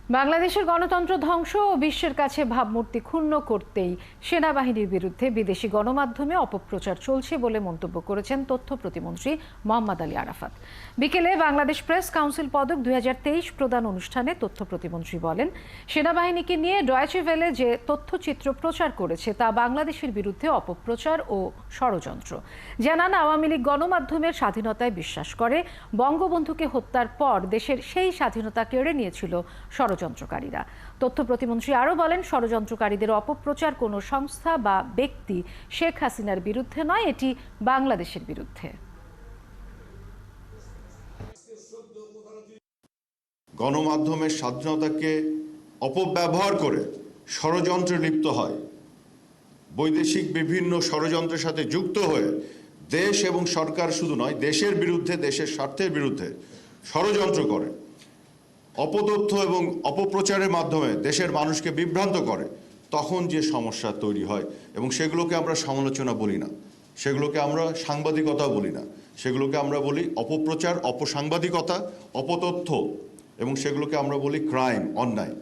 বাংলাদেশের গণতন্ত্র ধ্বংস ও বিশ্বের কাছে ভাবমূর্তি ক্ষুণ্ণ করতেই সেনাবাহিনীর বিরুদ্ধে বিদেশি গণমাধ্যমে অপপ্রচার চলছে বলে মন্তব্য করেছেন তথ্য প্রতিমন্ত্রী মোহাম্মদ আলী আরাফাত। বিকেলে বাংলাদেশ প্রেস কাউন্সিল পদক 2023 প্রদান অনুষ্ঠানে তথ্য প্রতিমন্ত্রী বলেন, সেনাবাহিনীকে নিয়ে ডয়েচে ভেলে যে তথ্যচিত্র প্রচার করেছে তা বাংলাদেশের বিরুদ্ধে অপপ্রচার ও ষড়যন্ত্র। জানান, আওয়ামী লীগ গণমাধ্যমের স্বাধীনতায় বিশ্বাস করে, বঙ্গবন্ধুকে হত্যার পর দেশের সেই স্বাধীনতা কেড়ে নিয়েছিল ষড়যন্ত্রকারীরা। তথ্য প্রতিমন্ত্রী আরও বলেন, ষড়যন্ত্রকারীদের অপপ্রচার কোনো সংস্থা বা ব্যক্তি শেখ হাসিনার বিরুদ্ধে নয়, এটি বাংলাদেশের বিরুদ্ধে। গণমাধ্যমের স্বাধীনতাকে অপব্যবহার করে ষড়যন্ত্রে লিপ্ত হয়, বৈদেশিক বিভিন্ন ষড়যন্ত্রের সাথে যুক্ত হয়ে দেশ এবং সরকার শুধু নয়, দেশের বিরুদ্ধে, দেশের স্বার্থের বিরুদ্ধে ষড়যন্ত্র করে, অপতথ্য এবং অপপ্রচারের মাধ্যমে দেশের মানুষকে বিভ্রান্ত করে, তখন যে সমস্যা তৈরি হয় এবং সেগুলোকে আমরা সমালোচনা বলি না, সেগুলোকে আমরা সাংবাদিকতাও বলি না, সেগুলোকে আমরা বলি অপপ্রচার, অপসাংবাদিকতা, অপতথ্য, এবং সেগুলোকে আমরা বলি ক্রাইম, অন্যায়।